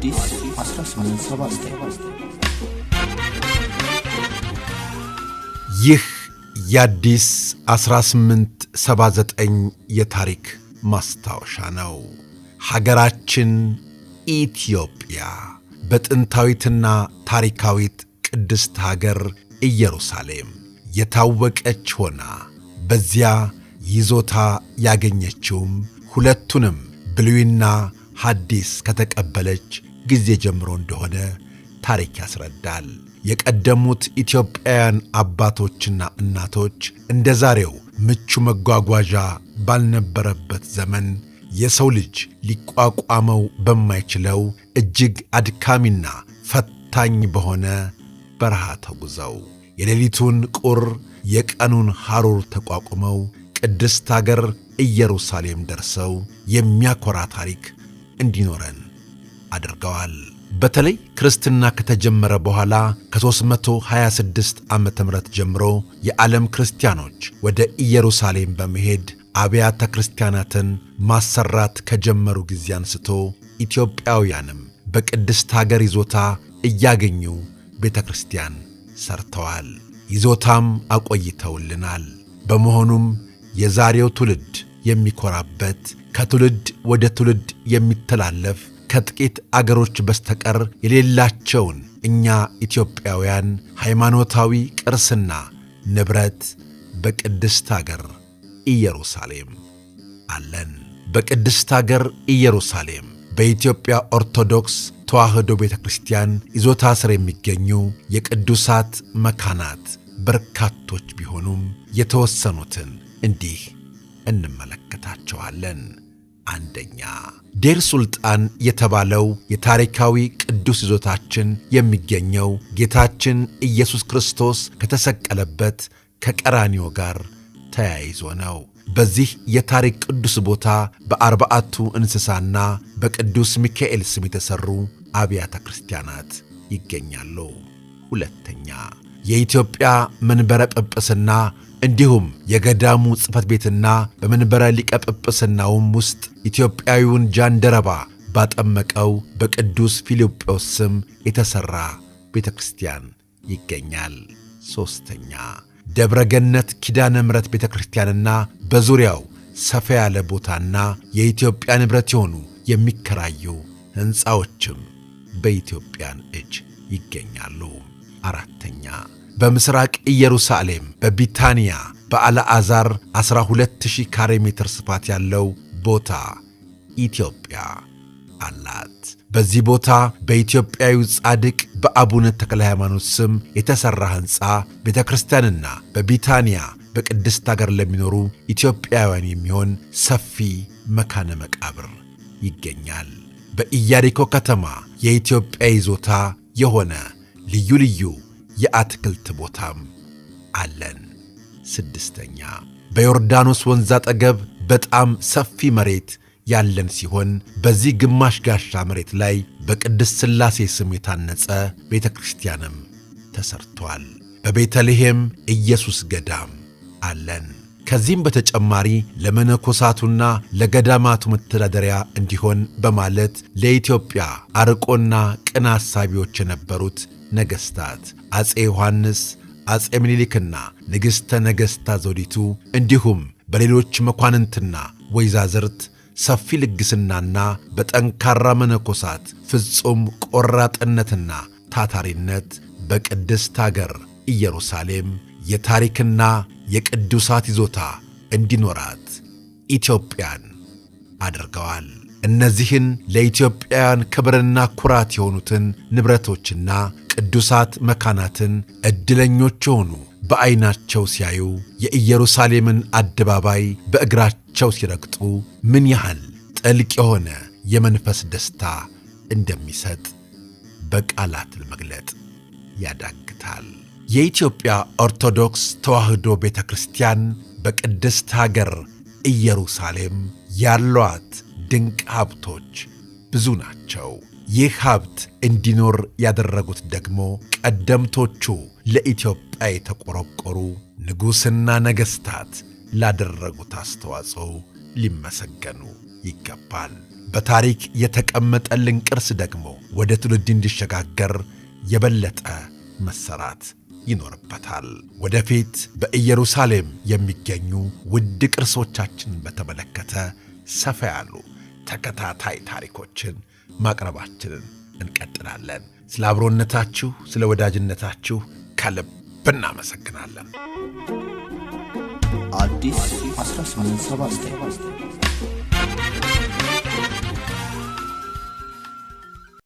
አዲስ 1879 ይህ የአዲስ 1879 የታሪክ ማስታወሻ ነው። ሀገራችን ኢትዮጵያ በጥንታዊትና ታሪካዊት ቅድስት ሀገር ኢየሩሳሌም የታወቀች ሆና በዚያ ይዞታ ያገኘችውም ሁለቱንም ብሉይና ሐዲስ ከተቀበለች ጊዜ ጀምሮ እንደሆነ ታሪክ ያስረዳል። የቀደሙት ኢትዮጵያውያን አባቶችና እናቶች እንደ ዛሬው ምቹ መጓጓዣ ባልነበረበት ዘመን የሰው ልጅ ሊቋቋመው በማይችለው እጅግ አድካሚና ፈታኝ በሆነ በረሃ ተጉዘው የሌሊቱን ቁር የቀኑን ሐሩር ተቋቁመው ቅድስት አገር ኢየሩሳሌም ደርሰው የሚያኮራ ታሪክ እንዲኖረን አድርገዋል። በተለይ ክርስትና ከተጀመረ በኋላ ከ326 ዓመተ ምህረት ጀምሮ የዓለም ክርስቲያኖች ወደ ኢየሩሳሌም በመሄድ አብያተ ክርስቲያናትን ማሰራት ከጀመሩ ጊዜ አንስቶ ኢትዮጵያውያንም በቅድስት ሀገር ይዞታ እያገኙ ቤተ ክርስቲያን ሰርተዋል፣ ይዞታም አቆይተውልናል። በመሆኑም የዛሬው ትውልድ የሚኮራበት ከትውልድ ወደ ትውልድ የሚተላለፍ ከጥቂት አገሮች በስተቀር የሌላቸውን እኛ ኢትዮጵያውያን ሃይማኖታዊ ቅርስና ንብረት በቅድስት አገር ኢየሩሳሌም አለን። በቅድስት አገር ኢየሩሳሌም በኢትዮጵያ ኦርቶዶክስ ተዋሕዶ ቤተ ክርስቲያን ይዞታ ስር የሚገኙ የቅዱሳት መካናት በርካቶች ቢሆኑም የተወሰኑትን እንዲህ እንመለከታቸዋለን። አንደኛ፣ ዴር ሱልጣን የተባለው የታሪካዊ ቅዱስ ይዞታችን የሚገኘው ጌታችን ኢየሱስ ክርስቶስ ከተሰቀለበት ከቀራንዮ ጋር ተያይዞ ነው። በዚህ የታሪክ ቅዱስ ቦታ በአርባዕቱ እንስሳና በቅዱስ ሚካኤል ስም የተሠሩ አብያተ ክርስቲያናት ይገኛሉ። ሁለተኛ፣ የኢትዮጵያ መንበረ ጵጵስና እንዲሁም የገዳሙ ጽሕፈት ቤትና በመንበረ ሊቀ ጵጵስናውም ውስጥ ኢትዮጵያዊውን ጃንደረባ ባጠመቀው በቅዱስ ፊልጶስ ስም የተሠራ ቤተ ክርስቲያን ይገኛል። ሦስተኛ፣ ደብረ ገነት ኪዳነ ምሕረት ቤተ ክርስቲያንና በዙሪያው ሰፋ ያለ ቦታና የኢትዮጵያ ንብረት የሆኑ የሚከራዩ ሕንፃዎችም በኢትዮጵያን እጅ ይገኛሉ። አራተኛ፣ በምስራቅ ኢየሩሳሌም በቢታንያ በአልዓዛር 12000 ካሬ ሜትር ስፋት ያለው ቦታ ኢትዮጵያ አላት። በዚህ ቦታ በኢትዮጵያዊ ጻድቅ በአቡነ ተክለ ሃይማኖት ስም የተሠራ ሕንፃ ቤተ ክርስቲያንና በቢታንያ በቅድስት አገር ለሚኖሩ ኢትዮጵያውያን የሚሆን ሰፊ መካነ መቃብር ይገኛል። በኢያሪኮ ከተማ የኢትዮጵያ ይዞታ የሆነ ልዩ ልዩ የአትክልት ቦታም አለን። ስድስተኛ፣ በዮርዳኖስ ወንዝ አጠገብ በጣም ሰፊ መሬት ያለን ሲሆን በዚህ ግማሽ ጋሻ መሬት ላይ በቅድስት ሥላሴ ስም የታነጸ ቤተ ክርስቲያንም ተሰርቷል። በቤተልሔም ኢየሱስ ገዳም አለን። ከዚህም በተጨማሪ ለመነኮሳቱና ለገዳማቱ መተዳደሪያ እንዲሆን በማለት ለኢትዮጵያ አርቆና ቅን አሳቢዎች የነበሩት ነገሥታት አፄ ዮሐንስ፣ አፄ ምኒልክና ንግሥተ ነገሥታት ዘውዲቱ እንዲሁም በሌሎች መኳንንትና ወይዛዝርት ሰፊ ልግስናና በጠንካራ መነኮሳት ፍጹም ቆራጥነትና ታታሪነት በቅድስት አገር ኢየሩሳሌም የታሪክና የቅዱሳት ይዞታ እንዲኖራት ኢትዮጵያን አድርገዋል። እነዚህን ለኢትዮጵያውያን ክብርና ኩራት የሆኑትን ንብረቶችና ቅዱሳት መካናትን ዕድለኞች የሆኑ በዐይናቸው ሲያዩ የኢየሩሳሌምን አደባባይ በእግራቸው ሲረግጡ ምን ያህል ጥልቅ የሆነ የመንፈስ ደስታ እንደሚሰጥ በቃላት ለመግለጥ ያዳግታል። የኢትዮጵያ ኦርቶዶክስ ተዋሕዶ ቤተ ክርስቲያን በቅድስት ሀገር ኢየሩሳሌም ያሏት ድንቅ ሀብቶች ብዙ ናቸው። ይህ ሀብት እንዲኖር ያደረጉት ደግሞ ቀደምቶቹ ለኢትዮጵያ የተቆረቆሩ ንጉሥና ነገሥታት ላደረጉት አስተዋጽኦ ሊመሰገኑ ይገባል። በታሪክ የተቀመጠልን ቅርስ ደግሞ ወደ ትውልድ እንዲሸጋገር የበለጠ መሰራት ይኖርበታል። ወደፊት በኢየሩሳሌም የሚገኙ ውድ ቅርሶቻችንን በተመለከተ ሰፋ ያሉ ተከታታይ ታሪኮችን ማቅረባችንን እንቀጥላለን። ስለ አብሮነታችሁ፣ ስለ ወዳጅነታችሁ ከልብ እናመሰግናለን። አዲስ 1879